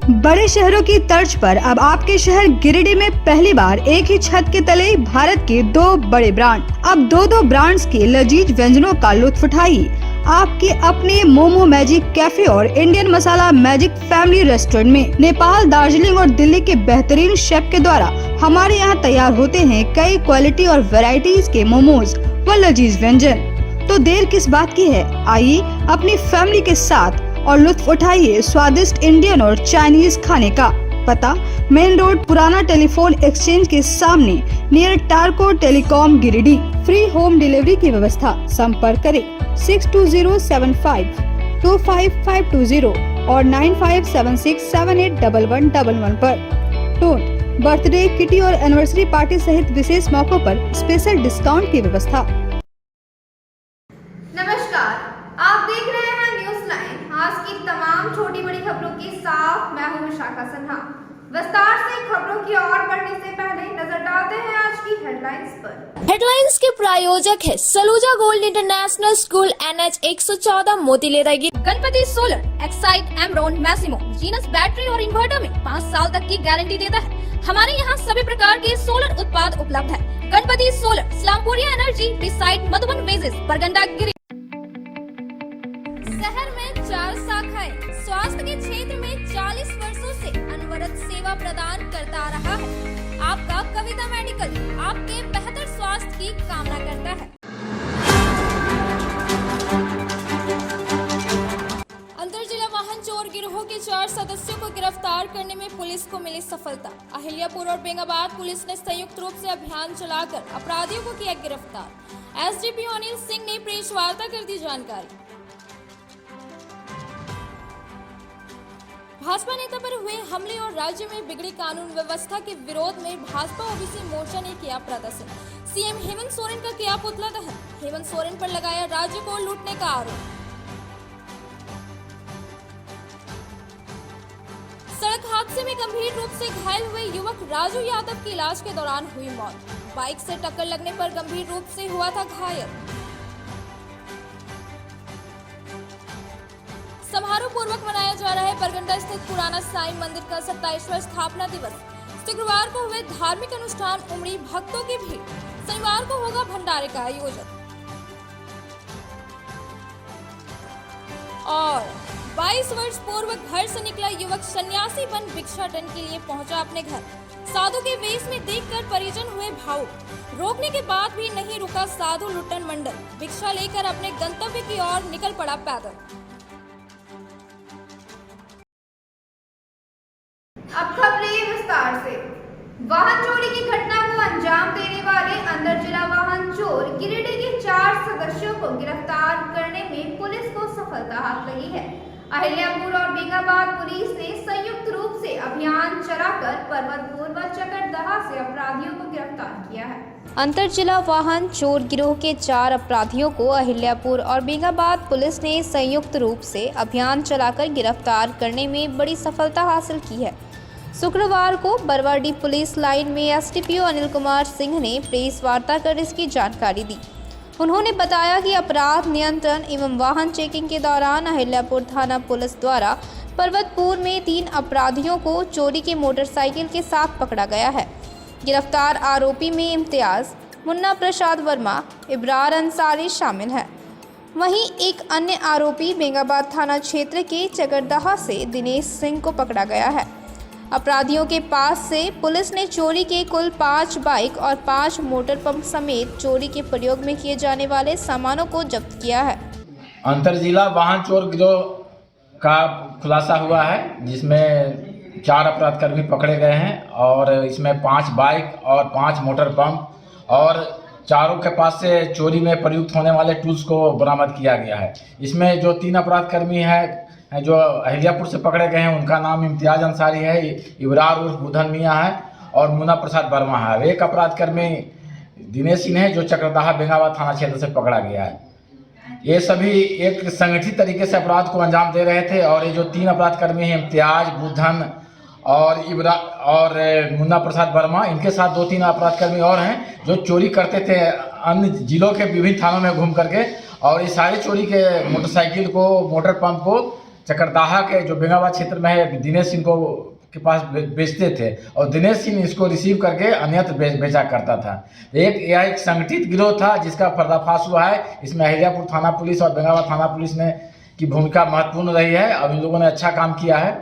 बड़े शहरों की तर्ज पर अब आपके शहर गिरिडीह में पहली बार एक ही छत के तले भारत के दो बड़े ब्रांड। अब दो ब्रांड्स के लजीज व्यंजनों का लुत्फ उठाइए आपके अपने मोमो मैजिक कैफे और इंडियन मसाला मैजिक फैमिली रेस्टोरेंट में। नेपाल, दार्जिलिंग और दिल्ली के बेहतरीन शेफ के द्वारा हमारे यहाँ तैयार होते हैं कई क्वालिटी और वैरायटीज के मोमोज व लजीज व्यंजन। तो देर किस बात की है, आइए अपनी फैमिली के साथ और लुत्फ उठाइए स्वादिष्ट इंडियन और चाइनीज खाने का। पता मेन रोड, पुराना टेलीफोन एक्सचेंज के सामने, near Tarco telecom, Giridih. Free home delivery की व्यवस्था। संपर्क करें 6207525520 और 9576781111 पर। टोन बर्थडे, किटी और एनिवर्सरी पार्टी सहित विशेष मौकों पर स्पेशल डिस्काउंट की व्यवस्था। नमस्कार, आप देख रहे हैं न्यूज़ लाइन। आज की तमाम छोटी बड़ी खबरों के साथ मैं हूं विशाखा सिन्हा। विस्तार से खबरों की ओर बढ़ने से पहले नजर डालते हैं आज की हेडलाइंस पर। हेडलाइंस के प्रायोजक है Saluja gold international school, NH 114, Motileragi. Ganpati solar, Exide, Amaron, Maximo, Genus battery और इन्वर्टर में 5 साल तक की गारंटी देता है। हमारे यहाँ सभी प्रकार के सोलर उत्पाद उपलब्ध है। Ganpati solar, Islampuriya energy, beside Madhuban wedges, Barganda, Giri. शहर में 4 शाखाएं स्वास्थ्य के क्षेत्र में 40 वर्षों से अनवरत सेवा प्रदान करता रहा है। आपका कविता मेडिकल आपके बेहतर स्वास्थ्य की कामना करता है। अंतर जिला वाहन चोर गिरोह के 4 सदस्यों को गिरफ्तार करने में पुलिस को मिली सफलता। अहिल्यापुर और बेंगाबाद पुलिस ने संयुक्त रूप से अभियान चलाकर अपराधियों को किया गिरफ्तार। SDPO अनिल सिंह ने प्रेस वार्ता कर दी जानकारी। भाजपा नेता पर हुए हमले और राज्य में बिगड़ी कानून व्यवस्था के विरोध में भाजपा ओबीसी मोर्चा ने किया प्रदर्शन। सीएम हेमंत सोरेन का किया पुतला दहन। हेमंत सोरेन पर लगाया राज्य को लूटने का आरोप। सड़क हादसे में गंभीर रूप से घायल हुए युवक राजू यादव की इलाज के दौरान हुई मौत। बाइक से टक्कर लगने पर गंभीर रूप से हुआ था घायल। समारोह पूर्वक मनाया जा रहा है बरगंडा स्थित पुराना साईं मंदिर का 27वां स्थापना दिवस। शुक्रवार को हुए धार्मिक अनुष्ठान, उमड़ी भक्तों की भीड़। शनिवार को होगा भंडारे का आयोजन। और 22 वर्ष पूर्व घर से निकला युवक सन्यासी बन भिक्षाटन के लिए पहुंचा अपने घर। साधु के वेश में देखकर परिजन हुए भावुक। रोकने के बाद भी नहीं रुका साधु लुट्टन मंडल। भिक्षा लेकर अपने गंतव्य की ओर निकल पड़ा पैदल। अब खबरें विस्तार से। वाहन चोरी की घटना को अंजाम देने वाले अंतर जिला वाहन चोर गिरिडीह के 4 सदस्यों को गिरफ्तार करने में पुलिस को सफलता हाथ लगी है। अहिल्यापुर और बेंगाबाद पुलिस ने संयुक्त रूप से अभियान चलाकर पर्वतपुर व चकरदहा से अपराधियों को गिरफ्तार किया है। अंतर जिला वाहन चोर गिरोह के 4 अपराधियों को अहिल्यापुर और बेंगाबाद पुलिस ने संयुक्त रूप से अभियान चलाकर गिरफ्तार करने में बड़ी सफलता हासिल की है। शुक्रवार को बरवाडी पुलिस लाइन में SDPO अनिल कुमार सिंह ने प्रेस वार्ता कर इसकी जानकारी दी। उन्होंने बताया कि अपराध नियंत्रण एवं वाहन चेकिंग के दौरान अहिल्यापुर थाना पुलिस द्वारा पर्वतपुर में 3 अपराधियों को चोरी के मोटरसाइकिल के साथ पकड़ा गया है। गिरफ्तार आरोपी में इम्तियाज, मुन्ना प्रसाद वर्मा, इब्रार अंसारी शामिल है। वहीं एक अन्य आरोपी बेंगाबाद थाना क्षेत्र के चकरदहा से दिनेश सिंह को पकड़ा गया है। अपराधियों के पास से पुलिस ने चोरी के कुल 5 बाइक और 5 मोटर पंप समेत चोरी के प्रयोग में किए जाने वाले सामानों को जब्त किया है। अंतर जिला वाहन चोर गिरोह का खुलासा हुआ है, जिसमें 4 अपराधकर्मी पकड़े गए हैं और इसमें 5 बाइक और 5 मोटर पंप और चारों के पास से चोरी में प्रयुक्त होने वाले टूल्स को बरामद किया गया है। इसमें जो 3 अपराधकर्मी हैं जो अहिल्यापुर से पकड़े गए हैं, उनका नाम इम्तियाज अंसारी है, इब्रार उर्फ बुधन मियाँ है और मुन्ना प्रसाद वर्मा है। एक अपराधकर्मी दिनेश सिंह है जो चकरदहा बेंगाबाद थाना क्षेत्र से पकड़ा गया है। ये सभी एक संगठित तरीके से अपराध को अंजाम दे रहे थे और ये जो 3 अपराधकर्मी हैं इम्तियाज, बुधन और इब्रार और मुन्ना प्रसाद वर्मा, इनके साथ 2-3 अपराधकर्मी और हैं जो चोरी करते थे अन्य जिलों के विभिन्न थानों में घूम करके। और ये सारी चोरी के मोटरसाइकिल को, मोटर पंप को चकरदाहा के जो बेंगाबाद क्षेत्र में है दिनेश सिंह को के पास बेचते थे और दिनेश सिंह इसको रिसीव करके अन्यत्र बेचा करता था। यह एक संगठित गिरोह था जिसका पर्दाफाश हुआ है। इसमें अहिल्यापुर थाना पुलिस और बेंगाबाद थाना पुलिस ने की भूमिका महत्वपूर्ण रही है और इन लोगों ने अच्छा काम किया है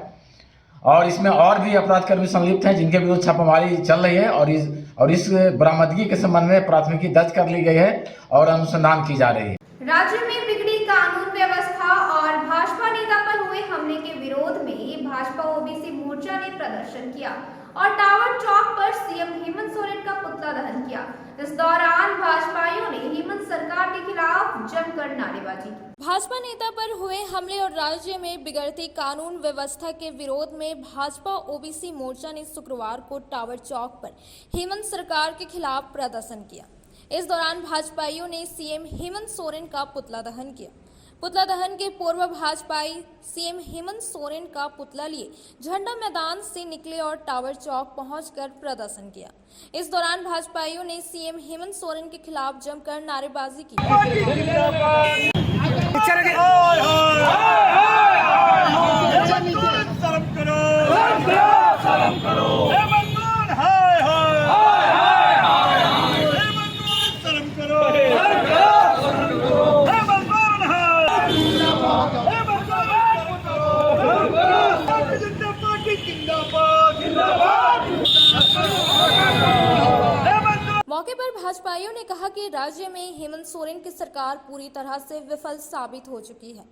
और इसमें और भी अपराधकर्मी संलिप्त हैं जिनके विरुद्ध छापामारी चल रही है और इस बरामदगी के संबंध में प्राथमिकी दर्ज कर ली गई है और अनुसंधान की जा रही है। राज्य में बिगड़ी कानून व्यवस्था और भाजपा नेता पर हुए हमले के विरोध में भाजपा ओबीसी मोर्चा ने प्रदर्शन किया और टावर चौक पर सीएम हेमंत सोरेन का पुतला दहन किया। इस दौरान भाजपाइयों ने हेमंत सरकार के खिलाफ जमकर नारेबाजी की। भाजपा नेता पर हुए हमले और राज्य में बिगड़ती कानून व्यवस्था के विरोध में भाजपा ओबीसी मोर्चा ने शुक्रवार को टावर चौक पर हेमंत सरकार के खिलाफ प्रदर्शन किया। इस दौरान भाजपाइयों ने सीएम हेमंत सोरेन का पुतला दहन किया। पुतला दहन के पूर्व भाजपाई सीएम हेमंत सोरेन का पुतला लिए झंडा मैदान से निकले और टावर चौक पहुंचकर प्रदर्शन किया। इस दौरान भाजपाइयों ने सीएम हेमंत सोरेन के खिलाफ जमकर नारेबाजी की। मौके पर भाजपाइयों ने कहा कि राज्य में हेमंत सोरेन की सरकार पूरी तरह से विफल साबित हो चुकी है।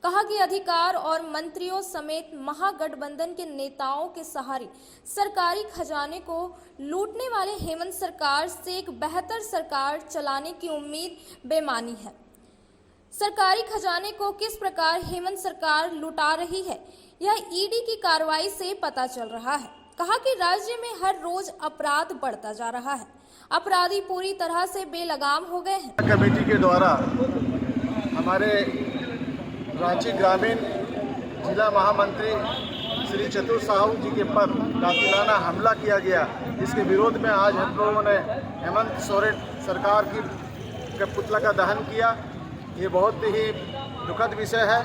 कहा कि अधिकार और मंत्रियों समेत महागठबंधन के नेताओं के सहारे सरकारी खजाने को लूटने वाले हेमंत सरकार से एक बेहतर सरकार चलाने की उम्मीद बेमानी है। सरकारी खजाने को किस प्रकार हेमंत सरकार लुटा रही है यह ईडी की कार्रवाई से पता चल रहा है। कहा कि राज्य में हर रोज अपराध बढ़ता जा रहा है, अपराधी पूरी तरह से बेलगाम हो गए हैं। कमेटी के द्वारा हमारे रांची ग्रामीण जिला महामंत्री श्री चतुर साहू जी के पर कातिलाना हमला किया गया, जिसके विरोध में आज हम लोगों ने हेमंत सोरेन सरकार की पुतला का दहन किया। ये बहुत ही दुखद विषय है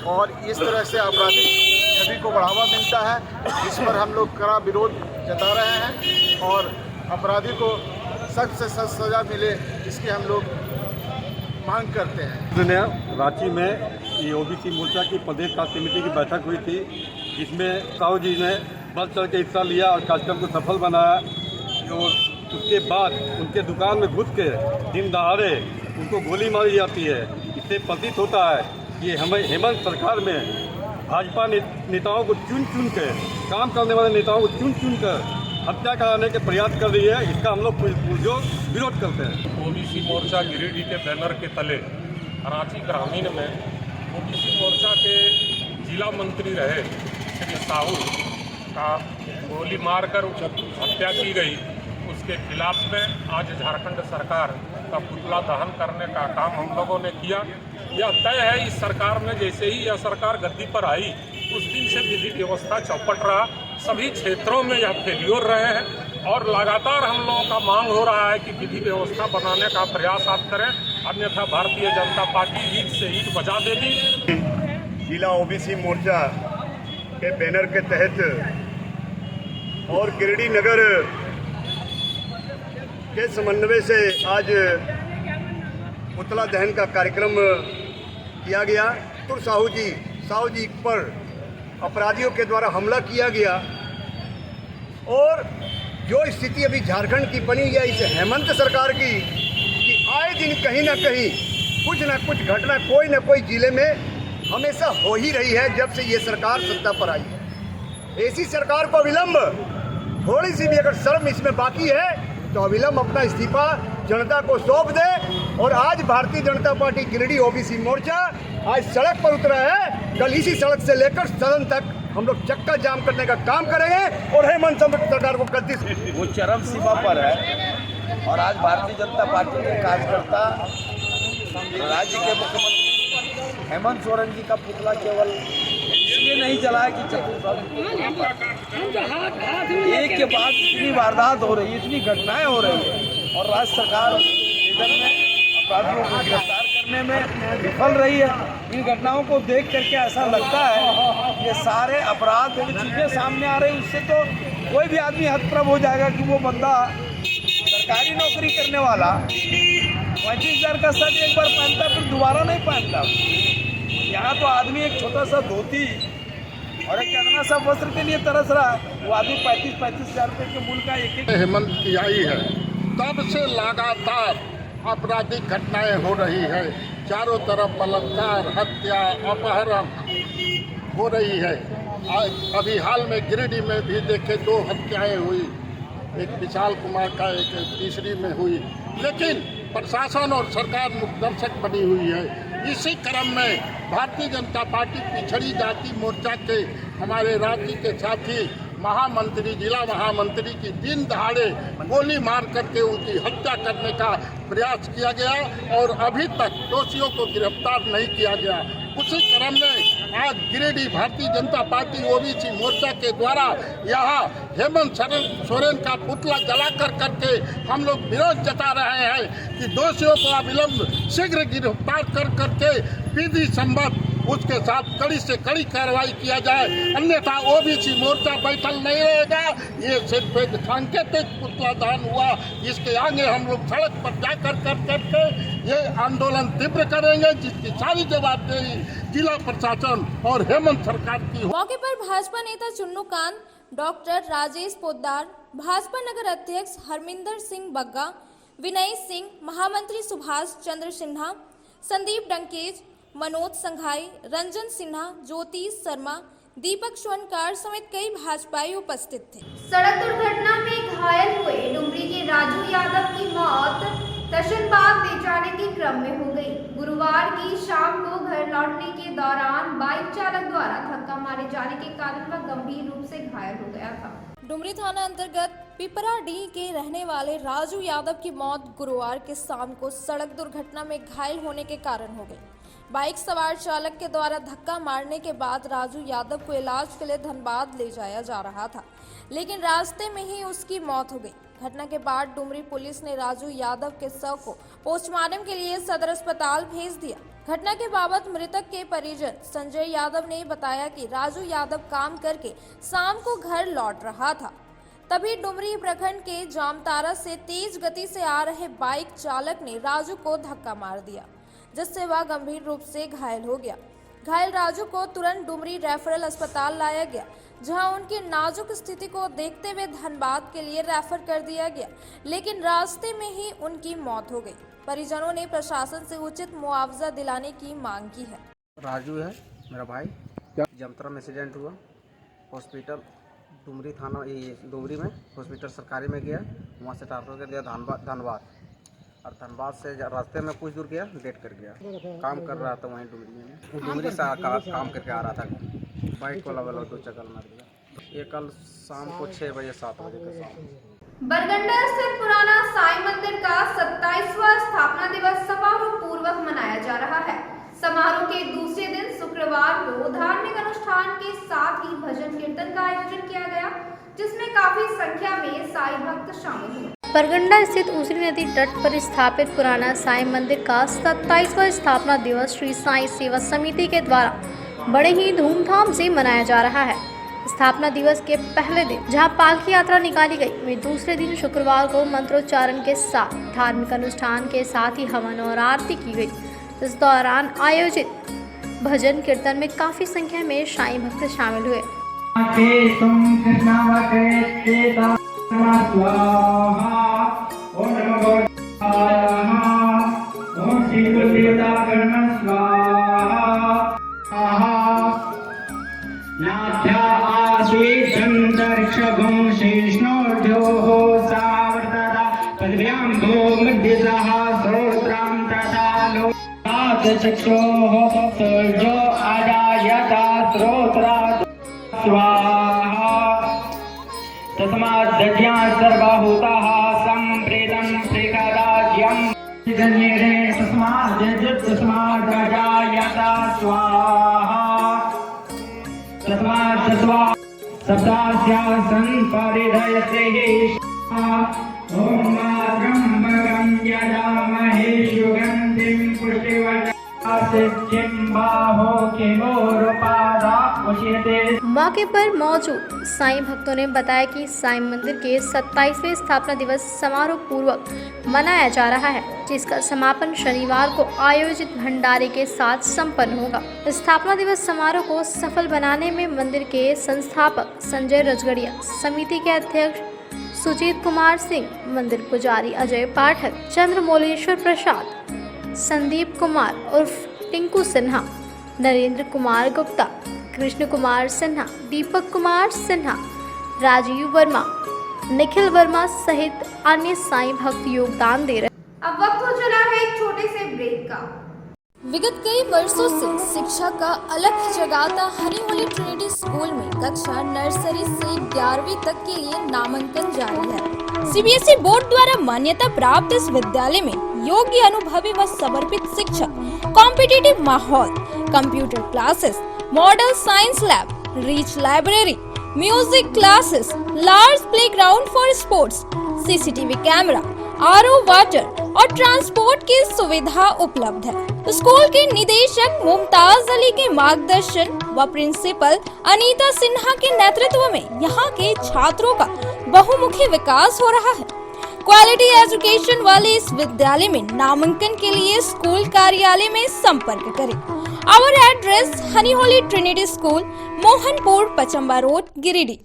और इस तरह से आपराधिक छवि को बढ़ावा मिलता है, इस पर हम लोग कड़ा विरोध जता रहे हैं और अपराधी को सख्त से सख्त सजा मिले इसकी हम लोग मांग करते हैं। रांची में ये ओबीसी मोर्चा की प्रदेश कार्य समिति की बैठक हुई थी, जिसमें साहू जी ने बढ़ चढ़ के हिस्सा लिया और कार्यक्रम को सफल बनाया। और उसके बाद उनके दुकान में घुस के दिन दहाड़े उनको गोली मारी जाती है। इससे प्रतीत होता है कि हमें हेमंत सरकार में भाजपा नेताओं को चुन चुन कर, काम करने वाले नेताओं को चुन चुन कर हत्या कराने के प्रयास कर रही है। इसका हम लोग पुरजोर विरोध करते हैं। ओबीसी मोर्चा गिरिडीह के बैनर के तले रांची ग्रामीण में ओबीसी मोर्चा के जिला मंत्री रहे श्री साहू का गोली मारकर हत्या की गई, उसके खिलाफ में आज झारखंड सरकार का पुतला दहन करने का काम हम लोगों ने किया। यह तय है इस सरकार में जैसे ही यह सरकार गद्दी पर आई उस दिन से विधि व्यवस्था चौपट रहा, सभी क्षेत्रों में यह फेल्योर रहे हैं और लगातार हम लोगों का मांग हो रहा है कि विधि व्यवस्था बनाने का प्रयास आप करें, अन्यथा भारतीय जनता पार्टी ईंट से ईंट बजा देगी। जिला ओबीसी मोर्चा के बैनर के तहत और गिरिडीह नगर के समन्वय से आज पुतला दहन का कार्यक्रम किया गया। तो साहू जी पर अपराधियों के द्वारा हमला किया गया और जो स्थिति अभी झारखंड की बनी है इस हेमंत सरकार की कि आए दिन कहीं ना कहीं कुछ ना कुछ घटना कोई ना कोई जिले में हमेशा हो ही रही है जब से ये सरकार सत्ता पर आई है। ऐसी सरकार को विलंब थोड़ी सी भी अगर शर्म इसमें बाकी है तो अविलंब अपना इस्तीफा जनता को सौंप दे। और आज भारतीय जनता पार्टी गिरिडीह ओबीसी मोर्चा आज सड़क पर उतरा है। कल इसी सड़क से लेकर सदन तक हम लोग चक्का जाम करने का काम करेंगे और हेमंत सरकार को गद्दी वो चरम सीमा पर है। और आज भारतीय जनता पार्टी के कार्यकर्ता राज्य के मुख्यमंत्री हेमंत सोरेन जी का पुतला केवल इसलिए नहीं जलाया कि एक के बाद इतनी वारदात हो रही है, इतनी घटनाएं हो रही है और राज्य सरकार में अपराधियों को गिरफ्तार करने करने में विफल रही है। इन घटनाओं को देख करके ऐसा लगता है ये सारे अपराध जो चीज़ें सामने आ रही, उससे तो कोई भी आदमी हतप्रभ हो जाएगा कि वो बंदा सरकारी नौकरी करने वाला 25,000 का शर्ट एक बार पहनता फिर दोबारा नहीं पहनता। यहाँ तो आदमी एक छोटा सा धोती और एक चंदना सा वस्त्र के लिए तरस रहा, वो आदमी 35,000 रुपये के मूल्य का एक हेमंत की आई है, तब से लगातार आपराधिक घटनाएं हो रही है। चारों तरफ बलात्कार, हत्या, अपहरण हो रही है। अभी हाल में गिरिडीह में भी देखे 2 हत्याएं हुई, एक विशाल कुमार का, एक तीसरी में हुई। लेकिन प्रशासन और सरकार मुखदर्शक बनी हुई है। इसी क्रम में भारतीय जनता पार्टी पिछड़ी जाति मोर्चा के हमारे राज्य के साथी महामंत्री, जिला महामंत्री की दिन दहाड़े गोली मार करके उनकी हत्या करने का प्रयास किया गया और अभी तक दोषियों को गिरफ्तार नहीं किया गया। उसी क्रम में आज गिरिडीह भारतीय जनता पार्टी ओबीसी मोर्चा के द्वारा यहाँ हेमंत सोरेन का पुतला जलाकर करके हम लोग विरोध जता रहे हैं कि दोषियों को अविलंब शीघ्र गिरफ्तार कर करके विधि सम्मत उसके साथ कड़ी से कड़ी कार्रवाई किया जाए, अन्यथा ओबीसी मोर्चा बैठल नहीं रहेगा। ये सिर्फ एक सांकेतिक पुतला दहन हुआ, इसके आगे हम लोग सड़क पर जाकर करके ये आंदोलन तीव्र करेंगे, जिसकी सारी जवाबदेही जिला प्रशासन और हेमंत सरकार की। मौके पर भाजपा नेता चुन्नू कांत, डॉक्टर राजेश पोद्दार, भाजपा नगर अध्यक्ष हरमिंदर सिंह बग्गा, विनय सिंह, महामंत्री सुभाष चंद्र सिन्हा, संदीप डंकेज, मनोज संघाई, रंजन सिन्हा, ज्योति शर्मा, दीपक स्वनकार समेत कई भाजपाई उपस्थित थे। सड़क दुर्घटना में घायल हुए डुमरी के राजू यादव की मौत तशनबाग ले जाने के क्रम में हो गई। गुरुवार की शाम को घर लौटने के दौरान बाइक चालक द्वारा धक्का मारे जाने के कारण वह गंभीर रूप से घायल हो गया था। डुमरी थाना अंतर्गत पिपराडीह के रहने वाले राजू यादव की मौत गुरुवार के शाम को सड़क दुर्घटना में घायल होने के कारण हो गई। बाइक सवार चालक के द्वारा धक्का मारने के बाद राजू यादव को इलाज के लिए धनबाद ले जाया जा रहा था, लेकिन रास्ते में ही उसकी मौत हो गई। घटना के बाद डुमरी पुलिस ने राजू यादव के शव को पोस्टमार्टम के लिए सदर अस्पताल भेज दिया। घटना के बाबत मृतक के परिजन संजय यादव ने बताया कि राजू यादव काम करके शाम को घर लौट रहा था, तभी डुमरी प्रखंड के जामतारा से तेज गति से आ रहे बाइक चालक ने राजू को धक्का मार दिया, जिससे वह गंभीर रूप से घायल हो गया। घायल राजू को तुरंत डुमरी रेफरल अस्पताल लाया गया, जहां उनकी नाजुक स्थिति को देखते हुए धनबाद के लिए रेफर कर दिया गया, लेकिन रास्ते में ही उनकी मौत हो गई। परिजनों ने प्रशासन से उचित मुआवजा दिलाने की मांग की है। राजू है मेरा भाई, जमतरा में एक्सीडेंट हुआ, हॉस्पिटल डुमरी थाना ये डुमरी में हॉस्पिटल सरकारी में गया, वहाँ से ट्रांसफर कर दिया धनबाद और धनबाद से रास्ते में कुछ दूर गया, डेट कर गया। काम कर रहा था वहीं डुमरी से काम करके आ रहा था, बाइक वाला 2 चक्कर मार दिया। ये कल शाम को 6 बजे 7 बजे का शाम। बरगंडा स्थित पुराना साईं मंदिर का 27वां स्थापना दिवस समारोह पूर्वक मनाया जा रहा है। समारोह के दूसरे दिन शुक्रवार को धार्मिक अनुष्ठान के साथ ही भजन कीर्तन का आयोजन किया गया, जिसमें काफी संख्या में साईं भक्त शामिल हुए। बरगंडा स्थित उसरी नदी तट पर स्थापित पुराना साईं मंदिर का 27वां स्थापना दिवस श्री साईं सेवा समिति के द्वारा बड़े ही धूमधाम से मनाया जा रहा है। स्थापना दिवस के पहले दिन जहां पालकी यात्रा निकाली गई, वहीं दूसरे दिन शुक्रवार को मंत्रोच्चारण के साथ धार्मिक अनुष्ठान के साथ ही हवन और आरती की गई। इस दौरान आयोजित भजन कीर्तन में काफी संख्या में साईं भक्त शामिल हुए। सूर्यो आदायता स्रोत्रा स्वाहा तस्माद्दध्या सर्वभूताः सम्प्रीतं त्रिकदाज्यं जन्येरे तस्माद्दजायता स्वाहा तस्माद् सप्तास्या संपरिधयते ॐ त्र्यम्बकं यजामहे सुगन्धिं मौके पर मौजूद साईं भक्तों ने बताया कि साईं मंदिर के 27वें स्थापना दिवस समारोह पूर्वक मनाया जा रहा है, जिसका समापन शनिवार को आयोजित भंडारे के साथ संपन्न होगा। स्थापना दिवस समारोह को सफल बनाने में मंदिर के संस्थापक संजय रजगड़िया, समिति के अध्यक्ष सुजीत कुमार सिंह, मंदिर पुजारी अजय पाठक, चंद्रमौलेश्वर प्रसाद, संदीप कुमार उर्फ टिंकू सिन्हा, नरेंद्र कुमार गुप्ता, कृष्ण कुमार सिन्हा, दीपक कुमार सिन्हा, राजीव वर्मा, निखिल वर्मा सहित अन्य साईं भक्त योगदान दे रहे। अब वक्त हो चला है एक छोटे से ब्रेक का। विगत कई वर्षों से शिक्षा का अलख जगाता हनी होली ट्रिनिटी स्कूल में कक्षा नर्सरी से 11वीं तक के लिए नामांकन जारी है। सीबीएसई बोर्ड द्वारा मान्यता प्राप्त इस विद्यालय में योग्य, अनुभवी व समर्पित शिक्षक, कॉम्पिटिटिव माहौल, computer classes, model science lab, rich library, music classes, large playground for sports, CCTV camera, RO water और ट्रांसपोर्ट की सुविधा उपलब्ध है। स्कूल के निदेशक मुमताज अली के मार्गदर्शन व प्रिंसिपल अनीता सिन्हा के नेतृत्व में यहाँ के छात्रों का बहुमुखी विकास हो रहा है। क्वालिटी एजुकेशन वाले इस विद्यालय में नामांकन के लिए स्कूल कार्यालय में संपर्क करें। Our address honey holy trinity school, Mohanpur, Pachamba road, Giridih.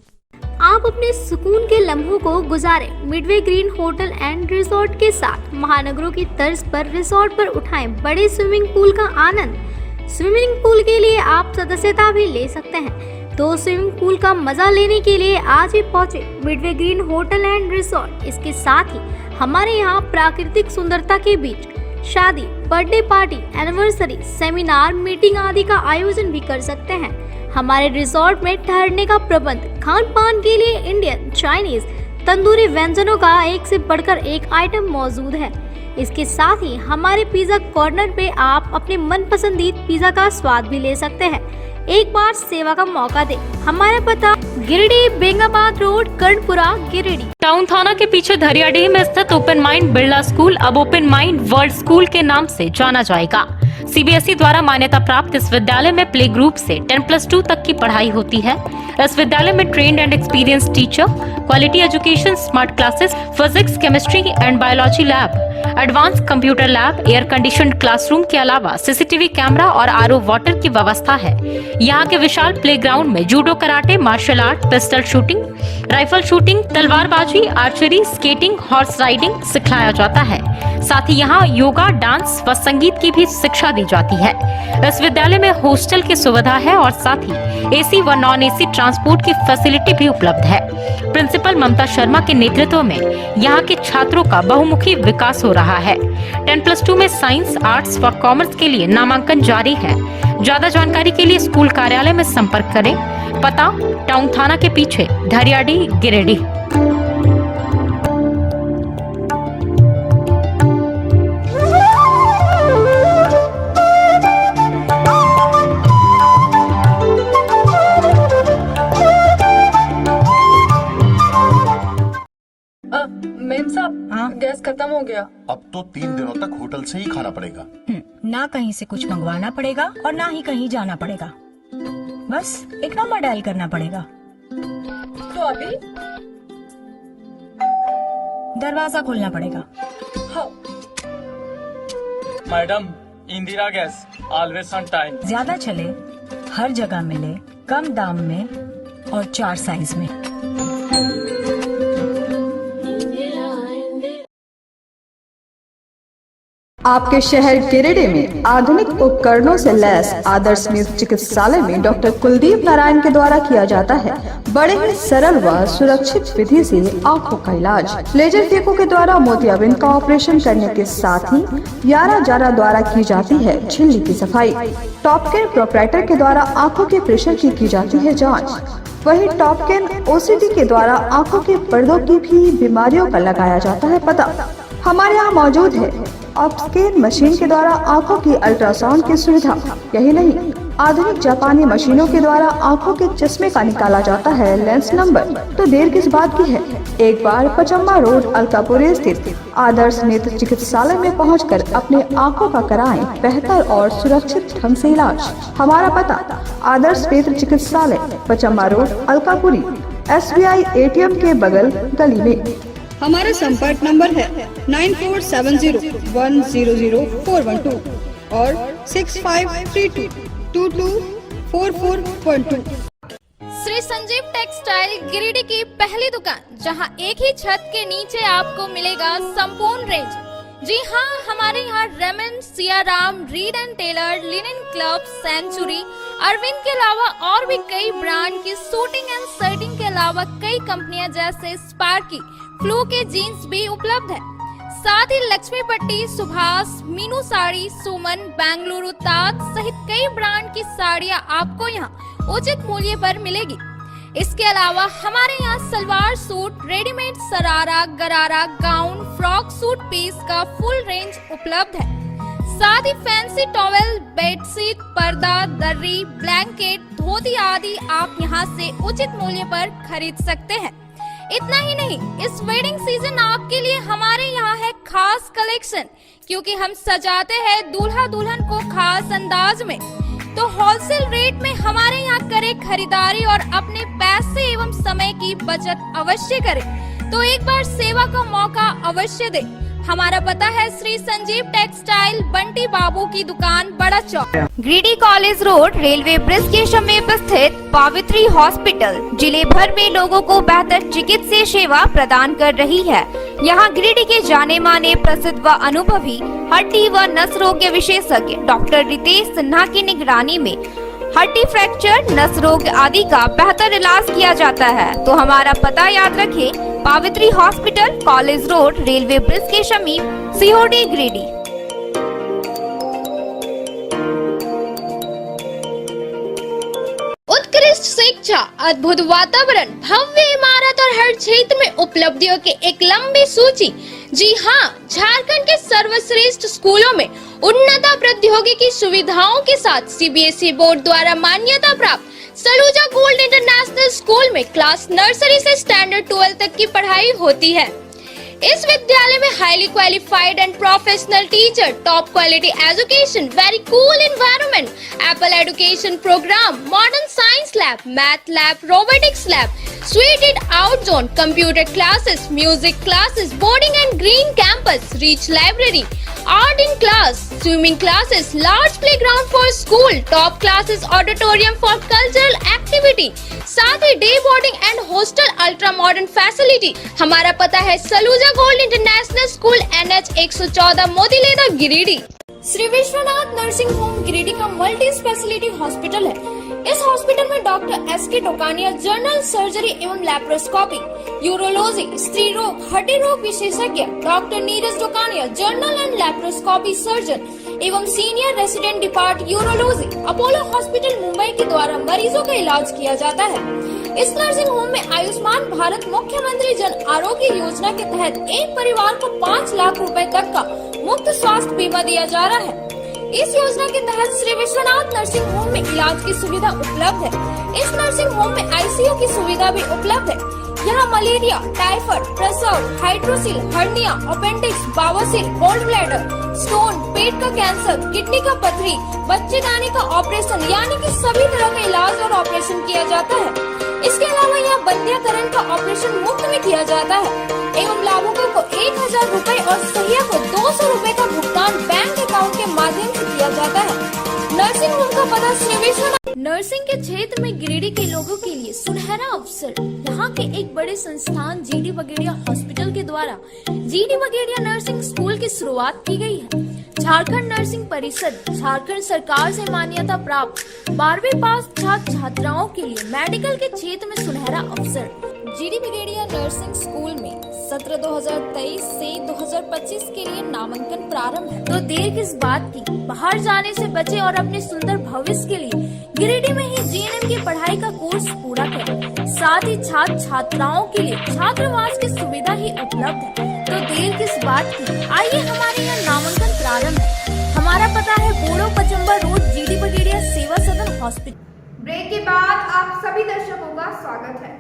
आप अपने सुकून के लम्हों को गुजारें midway green hotel and resort के साथ। महानगरों की तर्ज पर रिजॉर्ट पर उठाएं बड़े स्विमिंग पूल का आनंद। स्विमिंग पूल के लिए आप सदस्यता भी ले सकते हैं, तो स्विमिंग पूल का मजा लेने के लिए आज ही पहुंचे Midway green hotel and resort. इसके साथ ही हमारे यहाँ प्राकृतिक सुंदरता के बीच शादी, birthday party, anniversary, seminar, meeting आदि का आयोजन भी कर सकते हैं। हमारे रिजॉर्ट में ठहरने का प्रबंध, खान पान के लिए इंडियन, चाइनीज, तंदूरी व्यंजनों का एक से बढ़कर एक आइटम मौजूद है। इसके साथ ही हमारे पिज्जा कॉर्नर पे आप अपने मनपसंदीदा पिज्जा का स्वाद भी ले सकते हैं। एक बार सेवा का मौका दें। हमारा पता गिरिडीह, बेंगाबाद रोड, कर्णपुरा, गिरिडीह। टाउन थाना के पीछे धरियाडीह में स्थित ओपन माइंड बिरला स्कूल अब ओपन माइंड वर्ल्ड स्कूल के नाम से जाना जाएगा। सीबीएसई द्वारा मान्यता प्राप्त इस विद्यालय में प्ले ग्रुप से 10+2 तक की पढ़ाई होती है। इस विद्यालय में trained and experience teacher, quality education, smart classes, physics, chemistry and biology lab, advance computer lab, air conditioned classroom के अलावा सीसीटीवी कैमरा और आरओ वाटर की व्यवस्था है। यहाँ के विशाल प्लेग्राउंड में judo, karate, martial art, pistol shooting, rifle shooting, तलवारबाजी, आर्चरी, स्केटिंग, हॉर्स राइडिंग सिखाया जाता है। साथ ही यहाँ योगा, डांस व संगीत की भी शिक्षा दी जाती है। इस विद्यालय में हॉस्टल की सुविधा है और साथ ही एसी व नॉन एसी ट्रांसपोर्ट की फैसिलिटी भी उपलब्ध है। प्रिंसिपल ममता शर्मा के नेतृत्व में यहाँ के छात्रों का बहुमुखी विकास हो रहा है। 10+2 में साइंस, आर्ट्स व कॉमर्स के लिए नामांकन जारी है। ज्यादा जानकारी के लिए स्कूल कार्यालय में संपर्क करें। पता टाउन थाना के पीछे, धरियाडीह, गिरिडीह। मेम साहब, हाँ? गैस खत्म हो गया। अब तो 3 दिनों तक होटल से ही खाना पड़ेगा। ना कहीं से कुछ मंगवाना पड़ेगा और ना ही कहीं जाना पड़ेगा। बस एक नंबर डायल करना पड़ेगा। तो अभी दरवाजा खोलना पड़ेगा। हाँ। Madam, Indira gas, always on time. ज्यादा चले, हर जगह मिले, कम दाम में और 4 साइज में। आपके शहर गिरिडीह में आधुनिक उपकरणों से लैस आदर्श स्मिथ चिकित्सालय में डॉक्टर कुलदीप नारायण के द्वारा किया जाता है बड़े ही सरल व सुरक्षित विधि से आंखों का इलाज। लेजर फेको के द्वारा मोतियाबिंद का ऑपरेशन करने के साथ ही यारा जारा द्वारा की जाती है झिल्ली की सफाई। टॉपकेन प्रोपराइटर के द्वारा आंखों के प्रेशर की जाती है जाँच। वही टॉपकेन ओसीडी के द्वारा आंखों के पर्दों की भी बीमारियों का लगाया जाता है पता। हमारे यहाँ मौजूद है ऑप्टिकल मशीन के द्वारा आंखों की अल्ट्रासाउंड की सुविधा। यही नहीं, आधुनिक जापानी मशीनों के द्वारा आंखों के चश्मे का निकाला जाता है लेंस नंबर। तो देर किस बात की है, एक बार पचम्मा रोड अलकापुरी स्थित आदर्श नेत्र चिकित्सालय में पहुंचकर अपने आंखों का कराएं बेहतर और सुरक्षित ढंग से इलाज। हमारा पता आदर्श नेत्र चिकित्सालय Pachamba road Alkapuri, SBI ATM के बगल गली में। हमारा संपर्क नंबर है 9470100412 और 6532224412। श्री संजीव टेक्सटाइल गिरिडीह की पहली दुकान, जहां एक ही छत के नीचे आपको मिलेगा संपूर्ण रेंज। जी हाँ, हमारे यहाँ Raymond, Siyaram, Reid and Taylor, Linen Club, Century, Arvind के अलावा और भी कई ब्रांड की सूटिंग एंड शर्टिंग के अलावा कई कंपनियां जैसे स्पार्की, फ्लू के जीन्स भी उपलब्ध है। साथ ही लक्ष्मी पट्टी, सुभाष, मीनू साड़ी, सुमन, बेंगलुरु ताज सहित कई ब्रांड की साड़ियां आपको यहाँ उचित मूल्य पर मिलेगी। इसके अलावा हमारे यहाँ सलवार सूट, रेडीमेड सरारा, गरारा, गाउन, फ्रॉक सूट पीस का फुल रेंज उपलब्ध है। साथ ही फैंसी टॉवेल, बेडशीट, पर्दा, दर्री, ब्लैंकेट, धोती आदि आप यहाँ से उचित मूल्य पर खरीद सकते हैं। इतना ही नहीं, इस वेडिंग सीजन आपके लिए हमारे यहाँ है खास कलेक्शन, क्योंकि हम सजाते हैं दूल्हा दुल्हन को खास अंदाज में। तो होलसेल रेट में हमारे यहाँ करें खरीदारी और अपने पैसे एवं समय की बचत अवश्य करें। तो एक बार सेवा का मौका अवश्य दे। हमारा पता है श्री संजीव टेक्सटाइल, बंटी बाबू की दुकान, Bada Chowk, Giridih college road, railway bridge के समीप स्थित पावित्री हॉस्पिटल जिले भर में लोगों को बेहतर चिकित्सीय सेवा प्रदान कर रही है। यहाँ गिरिडीह के जाने माने प्रसिद्ध व अनुभवी हड्डी व नस रोग विशेषज्ञ डॉक्टर रितेश सिन्हा की निगरानी में हड्डी फ्रैक्चर, नस रोग आदि का बेहतर इलाज किया जाता है। तो हमारा पता याद रखें, Pavitri hospital, college road, railway bridge के समीप, सीहोडी, गिरिडीह। उत्कृष्ट शिक्षा, अद्भुत वातावरण, भव्य इमारत और हर क्षेत्र में उपलब्धियों की एक लंबी सूची। जी हाँ, झारखंड के सर्वश्रेष्ठ स्कूलों में उन्नत प्रौद्योगिकी सुविधाओं के साथ CBSE बोर्ड द्वारा मान्यता प्राप्त सलूजा गोल्ड इंटरनेशनल स्कूल में क्लास नर्सरी से स्टैंडर्ड 12 तक की पढ़ाई होती है। इस विद्यालय में highly qualified and professional teacher, top quality education, very cool environment, Apple education program, modern science lab, math lab, robotics lab, suited out zone, computer classes, music classes, boarding and green campus, rich library, art in class, swimming classes, large playground for school, top classes, auditorium for cultural activity, साथ ही day boarding and hostel, ultra modern facility. हमारा पता है Saluja gold international school, NH 114, Motileda, Giridih. Shri Vishwanath nursing home Giridih का multi speciality hospital है। इस hospital में doctor SK Tokania general surgery एवं लैप्रोस्कोपी, यूरोलॉजी, स्त्री रोग, हड्डी रोग विशेषज्ञ, doctor Neeraj Tokania general and laparoscopy surgeon एवं senior resident depart urology, Apollo hospital Mumbai के द्वारा मरीजों का इलाज किया जाता है। इस नर्सिंग होम में आयुष्मान भारत मुख्यमंत्री जन आरोग्य योजना के तहत एक परिवार को 5 लाख रुपए तक का मुफ्त स्वास्थ्य बीमा दिया जा रहा है। इस योजना के तहत श्री विश्वनाथ नर्सिंग होम में इलाज की सुविधा उपलब्ध है। इस नर्सिंग होम में ICU की सुविधा भी उपलब्ध है। यहाँ मलेरिया, टाइफाइड, प्रसव, हाइड्रोसिल, हर्निया, अपेंडिक्स, बावासीर, गोल्ड ब्लैडर, स्टोन, पेट का कैंसर, किडनी का पथरी, बच्चेदानी का ऑपरेशन यानी कि सभी तरह का इलाज और ऑपरेशन किया जाता है। इसके अलावा यहाँ बंध्याकरण का ऑपरेशन मुफ्त में किया जाता है एवं लाभुकों को 1000 रुपए और सहिया को 200 रुपए का भुगतान बैंक अकाउंट के माध्यम से किया जाता है। नर्सिंग होम का पता श्री विश्वनाथ। नर्सिंग के क्षेत्र में गिरिडीह के लोगों के लिए सुनहरा अवसर। यहाँ के एक बड़े संस्थान GD बगेड़िया हॉस्पिटल के द्वारा GD बगेड़िया नर्सिंग स्कूल की शुरुआत की गई है। झारखंड नर्सिंग परिषद झारखंड सरकार से मान्यता प्राप्त 12वीं पास छात्र छात्राओं के लिए मेडिकल के क्षेत्र में सुनहरा अवसर। GD बगेड़िया नर्सिंग स्कूल में सत्र 2023 से 2025 के लिए नामांकन प्रारंभ है। तो देर किस बात की, बाहर जाने से बचे और अपने सुंदर भविष्य के लिए गिरिडीह में ही GNM की पढ़ाई का कोर्स पूरा करें। साथ ही छात्र छात्राओं के लिए छात्रावास की सुविधा ही उपलब्ध है। तो देर किस बात की, आइए हमारे यहाँ नामांकन प्रारंभ है। हमारा पता है बोड़ो पचम्बा रोड, GD बगेड़िया सेवा सदन हॉस्पिटल। ब्रेक के बाद आप सभी दर्शकों का स्वागत है।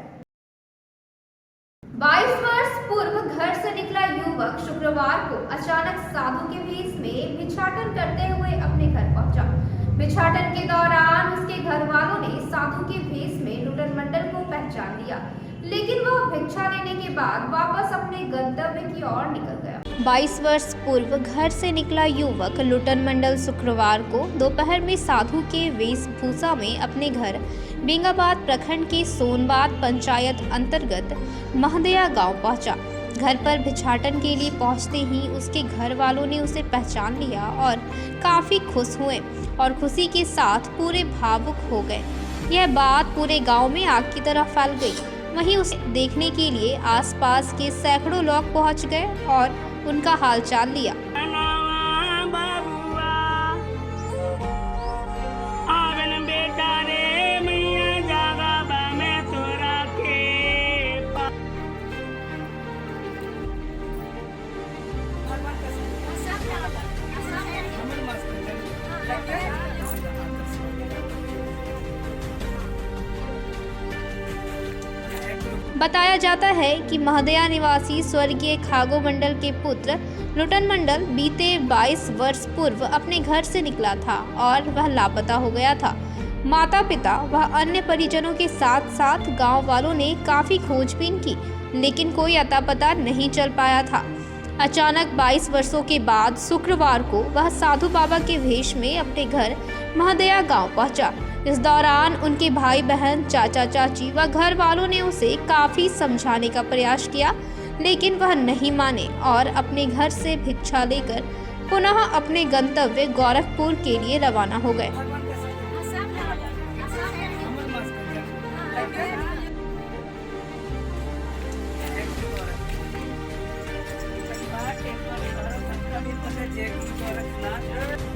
22 वर्ष पूर्व घर से निकला युवक शुक्रवार को अचानक साधु के भेष में भिक्षाटन करते हुए अपने घर पहुंचा। भिक्षाटन के दौरान उसके घर वालों ने साधु के भेष में लुटन मंडल को पहचान लिया, लेकिन वह भिक्षा लेने के बाद वापस अपने गंतव्य की ओर निकल गया। 22 वर्ष पूर्व घर से निकला युवक लुटन मंडल शुक्रवार को दोपहर में साधु के वेशभूषा में अपने घर बेंगाबाद प्रखंड के सोनबाद पंचायत अंतर्गत महदया गांव पहुंचा। घर पर भिक्षाटन के लिए पहुंचते ही उसके घर वालों ने उसे पहचान लिया और काफ़ी खुश हुए और खुशी के साथ पूरे भावुक हो गए। यह बात पूरे गांव में आग की तरह फैल गई। वहीं उसे देखने के लिए आसपास के सैकड़ों लोग पहुंच गए और उनका हालचाल लिया। बताया जाता है कि महदया निवासी स्वर्गीय खागो मंडल के पुत्र लुटन मंडल बीते 22 वर्ष पूर्व अपने घर से निकला था और वह लापता हो गया था। माता पिता व अन्य परिजनों के साथ साथ गांव वालों ने काफ़ी खोजबीन की, लेकिन कोई अता पता नहीं चल पाया था। अचानक 22 वर्षों के बाद शुक्रवार को वह साधु बाबा के भेष में अपने घर महदया गांव पहुंचा। इस दौरान उनके भाई बहन, चाचा चाची व घर वालों ने उसे काफ़ी समझाने का प्रयास किया, लेकिन वह नहीं माने और अपने घर से भिक्षा लेकर पुनः अपने गंतव्य गोरखपुर के लिए रवाना हो गए।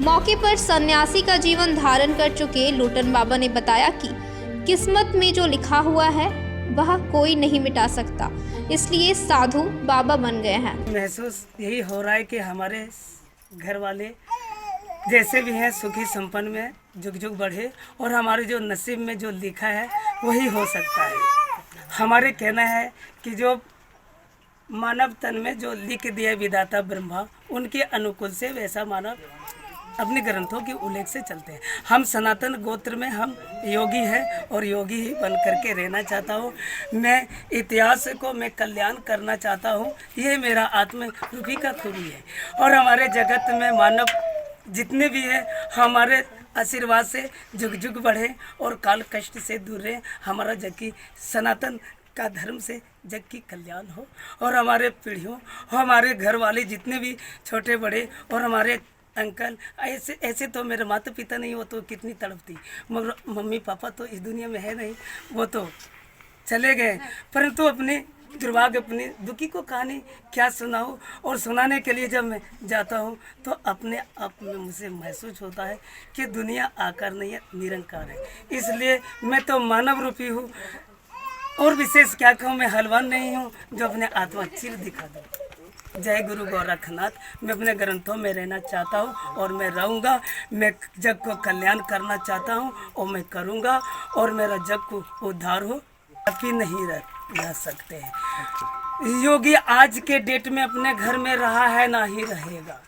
मौके पर सन्यासी का जीवन धारण कर चुके लुटन बाबा ने बताया कि किस्मत में जो लिखा हुआ है वह कोई नहीं मिटा सकता, इसलिए साधु बाबा बन गए हैं। महसूस यही हो रहा है कि हमारे घर वाले जैसे भी हैं सुखी संपन्न में जुग जुग बढ़े और हमारे जो नसीब में जो लिखा है वही हो सकता है। हमारे कहना है कि जो मानव तन में जो लिख दिया विधाता ब्रह्मा, उनके अनुकूल से वैसा मानव अपने ग्रंथों के उल्लेख से चलते हैं। हम सनातन गोत्र में हम योगी हैं और योगी ही बन करके रहना चाहता हूँ। मैं इतिहास को मैं कल्याण करना चाहता हूँ। ये मेरा आत्मरूपी का खूबी है और हमारे जगत में मानव जितने भी हैं हमारे आशीर्वाद से जुग जुग बढ़े और काल कष्ट से दूर रहे। हमारा जग की सनातन का धर्म से जग की कल्याण हो और हमारे पीढ़ियों हमारे घर वाले जितने भी छोटे बड़े और हमारे अंकल ऐसे तो मेरे माता पिता नहीं, वो तो कितनी तड़पती, मगर मम्मी पापा तो इस दुनिया में है नहीं, वो तो चले गए। परंतु अपने दुर्भाग्य अपनी दुखी को कहानी क्या सुनाऊँ, और सुनाने के लिए जब मैं जाता हूँ तो अपने आप में मुझे महसूस होता है कि दुनिया आकार नहीं है, निरंकार है। इसलिए मैं तो मानव रूपी हूँ और विशेष क्या कहूँ, मैं हलवान नहीं हूँ जो अपने आत्मा चिर दिखा दूँ। जय गुरु गोरखनाथ। मैं अपने ग्रंथों में रहना चाहता हूँ और मैं रहूँगा। मैं जग को कल्याण करना चाहता हूँ और मैं करूँगा और मेरा जग को उद्धार हो। आप ही नहीं रह सकते हैं। योगी आज के डेट में अपने घर में रहा है ना ही रहेगा।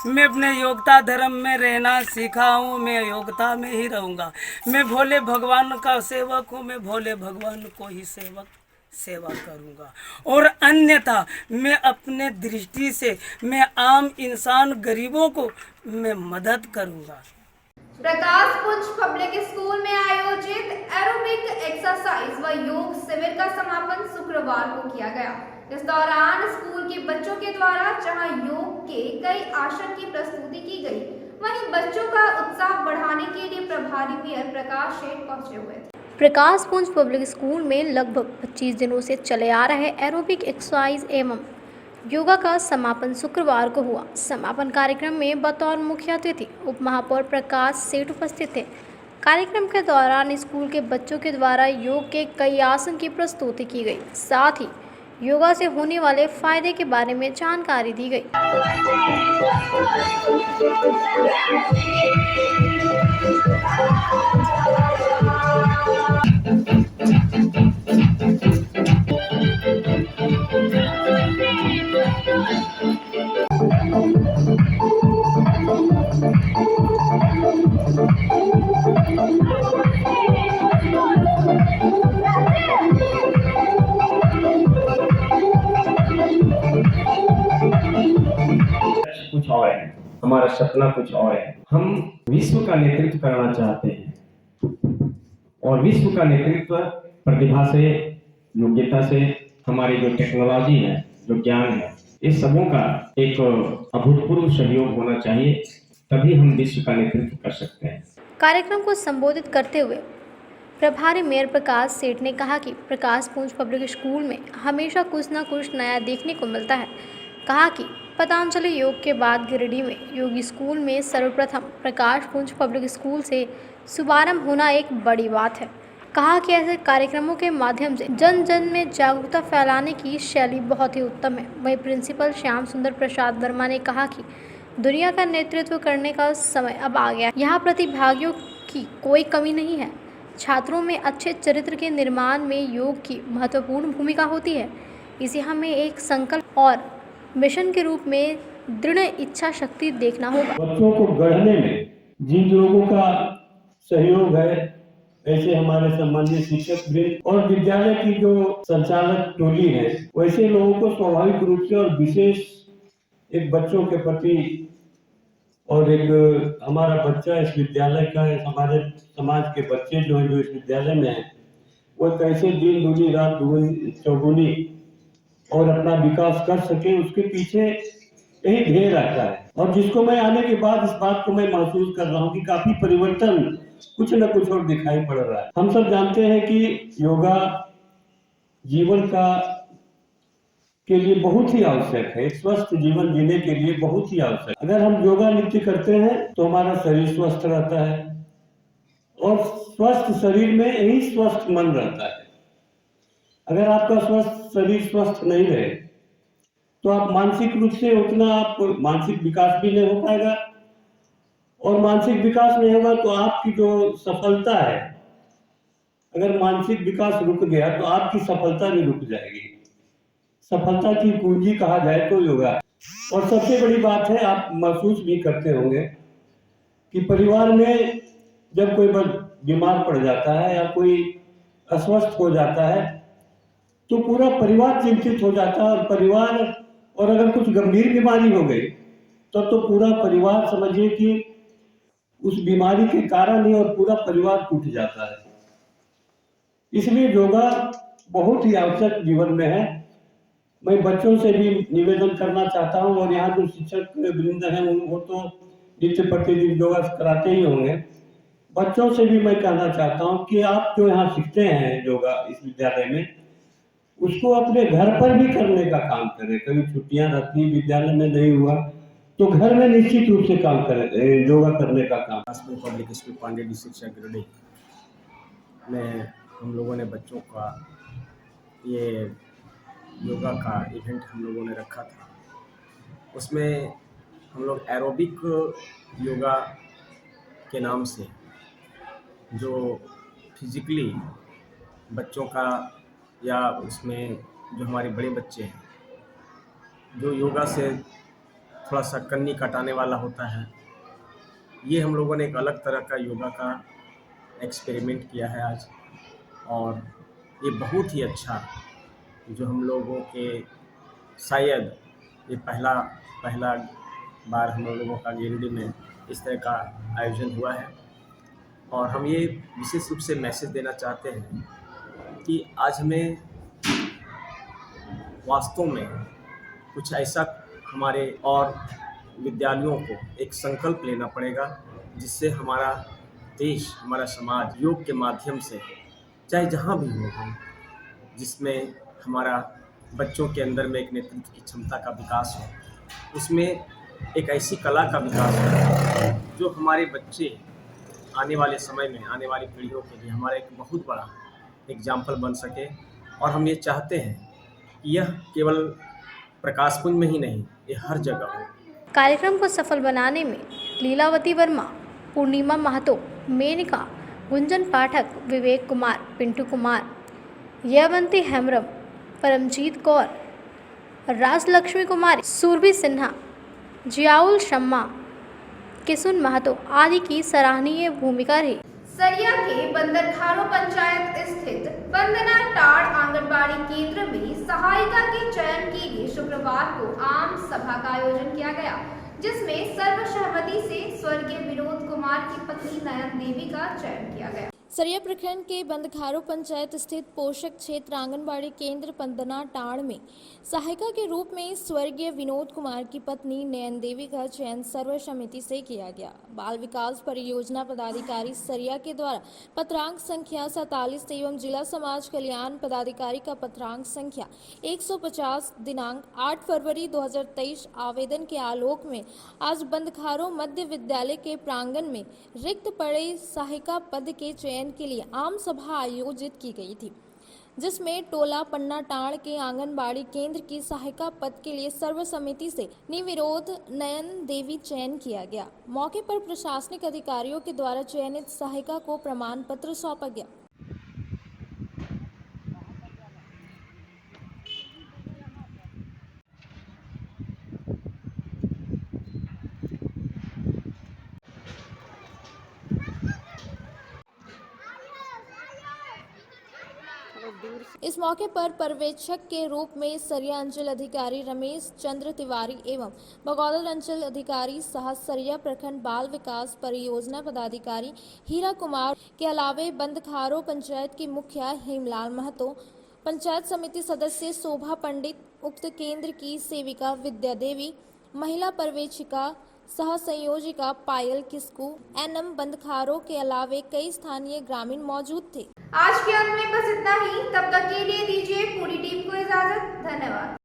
मैं अपने योग्यता धर्म में रहना सीखा हूँ, मैं योग्यता में ही रहूँगा। मैं भोले भगवान का सेवक हूँ, मैं भोले भगवान को ही सेवा करूँगा और अन्यथा मैं अपने दृष्टि से मैं आम इंसान गरीबों को मैं मदद करूँगा। प्रकाश पुंज पब्लिक स्कूल में आयोजित एरोबिक एक्सरसाइज व योग शिविर का समापन शुक्रवार को किया गया। इस दौरान स्कूल के बच्चों के द्वारा जहां योग के कई आसन की प्रस्तुति की गई, वहीं बच्चों का उत्साह बढ़ाने के लिए प्रभारी मेयर प्रकाश शेठ पहुंचे हुए थे। प्रकाश पुंज पब्लिक स्कूल में लगभग 25 दिनों से चले आ रहे एरोबिक एक्सरसाइज एवं योगा का समापन शुक्रवार को हुआ। समापन कार्यक्रम में बतौर मुख्य अतिथि उप महापौर प्रकाश सेठ उपस्थित थे। कार्यक्रम के दौरान स्कूल के बच्चों के द्वारा योग के कई आसन की प्रस्तुति की गई, साथ ही योगा से होने वाले फायदे के बारे में जानकारी दी गई। हमारा सपना कुछ और है। हम विश्व का नेतृत्व करना चाहते हैं और विश्व का नेतृत्व प्रतिभा से, योग्यता से, हमारी जो टेक्नोलॉजी है, जो ज्ञान है, इस सबों का एक अभूतपूर्व सहयोग होना चाहिए, तभी हम विश्व का नेतृत्व कर सकते हैं। कार्यक्रम को संबोधित करते हुए प्रभारी मेयर प्रकाश सेठ ने कहा कि प्रकाश पुंज पब्लिक स्कूल में हमेशा कुछ न कुछ नया देखने को मिलता है। कहा कि पतंजलि योग के बाद गिरिडीह में योगी स्कूल में सर्वप्रथम प्रकाश पुंज पब्लिक स्कूल से शुभारंभ होना एक बड़ी बात है। कहा कि ऐसे कार्यक्रमों के माध्यम से जन जन में जागरूकता फैलाने की शैली बहुत ही उत्तम है। वहीं प्रिंसिपल श्याम सुंदर प्रसाद वर्मा ने कहा कि दुनिया का नेतृत्व करने का समय अब आ गया। यहाँ प्रतिभागियों की कोई कमी नहीं है। छात्रों में अच्छे चरित्र के निर्माण में योग की महत्वपूर्ण भूमिका होती है। इसे हमें एक संकल्प और मिशन के रूप में दृढ़ इच्छा शक्ति देखना होगा। बच्चों को गढ़ने में जिन लोगों का सहयोग है, ऐसे हमारे सम्मानित शिक्षक वृंद और विद्यालय की जो संचालक टोली है, वैसे लोगों को स्वाभाविक रूप से और विशेष एक बच्चों के प्रति और एक हमारा बच्चा इस विद्यालय का, हमारे समाज के बच्चे जो इस विद्यालय में हैं, वो कैसे दिन दूनी रात चौगुनी और अपना विकास कर सके, उसके पीछे यही ध्येय रहता है। और जिसको मैं आने के बाद इस बात को मैं महसूस कर रहा हूँ कि काफी परिवर्तन कुछ न कुछ और दिखाई पड़ रहा है। हम सब जानते हैं कि योगा जीवन का के लिए बहुत ही आवश्यक है। एक स्वस्थ जीवन जीने के लिए बहुत ही आवश्यक। अगर हम योगा नित्य करते हैं तो हमारा शरीर स्वस्थ रहता है और स्वस्थ शरीर में यही स्वस्थ मन रहता है। अगर आपका स्वस्थ शरीर स्वस्थ नहीं रहे तो आप मानसिक रूप से उतना आप मानसिक विकास भी नहीं हो पाएगा, और मानसिक विकास नहीं होगा तो आपकी जो सफलता है, अगर मानसिक विकास रुक गया तो आपकी सफलता भी रुक जाएगी। सफलता की कुंजी कहा जाए तो योगा। और सबसे बड़ी बात है, आप महसूस भी करते होंगे कि परिवार में जब कोई बीमार पड़ जाता है या कोई अस्वस्थ हो जाता है तो पूरा परिवार चिंतित हो जाता है। और परिवार, और अगर कुछ गंभीर बीमारी हो गई तो पूरा परिवार समझिए कि उस बीमारी के कारण ही और पूरा परिवार टूट जाता है। इसलिए योगा बहुत ही आवश्यक जीवन में है। मैं बच्चों से भी निवेदन करना चाहता हूं, और यहाँ जो शिक्षक वृंद हैं वो तो नित्य प्रतिदिन योगा कराते ही होंगे। बच्चों से भी मैं कहना चाहता हूं कि आप जो यहाँ सीखते हैं योगा इस विद्यालय में, उसको अपने घर पर भी करने का काम करें। कभी छुट्टियां रहती, विद्यालय में नहीं हुआ तो घर में निश्चित रूप से काम करें, योगा करने का काम। पब्लिक स्कूल पांडे डिस्ट्रिक्ट से गिरिडीह में हम लोगों ने बच्चों का ये योगा का इवेंट हम लोगों ने रखा था। उसमें हम लोग एरोबिक योगा के नाम से जो फिजिकली बच्चों का, या उसमें जो हमारे बड़े बच्चे हैं जो योगा से थोड़ा सा कन्नी कटाने वाला होता है, ये हम लोगों ने एक अलग तरह का योगा का एक्सपेरिमेंट किया है आज। और ये बहुत ही अच्छा, जो हम लोगों के शायद ये पहला बार हम लोगों का गिरिडीह में इस तरह का आयोजन हुआ है। और हम ये विशेष रूप से मैसेज देना चाहते हैं कि आज हमें वास्तव में कुछ ऐसा हमारे और विद्यालयों को एक संकल्प लेना पड़ेगा, जिससे हमारा देश, हमारा समाज योग के माध्यम से चाहे जहाँ भी हो, जिसमें हमारा बच्चों के अंदर में एक नेतृत्व की क्षमता का विकास हो, उसमें एक ऐसी कला का विकास हो जो हमारे बच्चे आने वाले समय में, आने वाली पीढ़ियों के लिए हमारा एक बहुत बड़ा एग्जाम्पल बन सके। और हम ये चाहते हैं कि यह केवल प्रकाशपुंज में ही नहीं, ये हर जगह हो। कार्यक्रम को सफल बनाने में लीलावती वर्मा, पूर्णिमा महतो, मेनका, गुंजन पाठक, विवेक कुमार, पिंटू कुमार, यवंती हेम्ब्रम, परमजीत कौर, राजलक्ष्मी कुमारी, सुरभि सिन्हा, जियाउल शम्मा, किसुन महतो आदि की सराहनीय भूमिका रही। सरिया के बंदरखाड़ो पंचायत स्थित वंदना टाड़ आंगनबाड़ी केंद्र में सहायिका के चयन के लिए शुक्रवार को आम सभा का आयोजन किया गया, जिसमें सर्वसहमति से स्वर्गीय विनोद कुमार की पत्नी नयन देवी का चयन किया गया। सरिया प्रखंड के बंदखारो पंचायत स्थित पोषक क्षेत्र आंगनबाड़ी केंद्र पंदना टाड़ में सहायिका के रूप में स्वर्गीय विनोद कुमार की पत्नी नयन देवी का चयन सर्वसम्मति से किया गया। बाल विकास परियोजना पदाधिकारी सरिया के द्वारा पत्रांक संख्या 47 एवं जिला समाज कल्याण पदाधिकारी का पत्रांक संख्या 150 दिनांक 8 फरवरी 2023 आवेदन के आलोक में आज बंदखारो मध्य विद्यालय के प्रांगण में रिक्त पड़े सहायिका पद के चयन के लिए आम सभा आयोजित की गई थी, जिसमें टोला पन्ना टाड़ के आंगनबाड़ी केंद्र की सहायिका पद के लिए सर्वसम्मति से निर्विरोध नयन देवी चयन किया गया। मौके पर प्रशासनिक अधिकारियों के द्वारा चयनित सहायिका को प्रमाण पत्र सौंपा गया। इस मौके पर पर्यवेक्षक के रूप में सरिया अंचल अधिकारी रमेश चंद्र तिवारी एवं बगौदर अंचल अधिकारी सह सरिया प्रखंड बाल विकास परियोजना पदाधिकारी हीरा कुमार के अलावे बंदखारो पंचायत की मुखिया हेमलाल महतो, पंचायत समिति सदस्य शोभा पंडित, उक्त केंद्र की सेविका विद्या देवी, महिला पर्यवेक्षिका सह संयोजिका पायल किस्कू, एनएम बंदखारो के अलावे कई स्थानीय ग्रामीण मौजूद थे। आज के अंत में बस इतना ही। तब तक के लिए दीजिए पूरी टीम को इजाजत। धन्यवाद।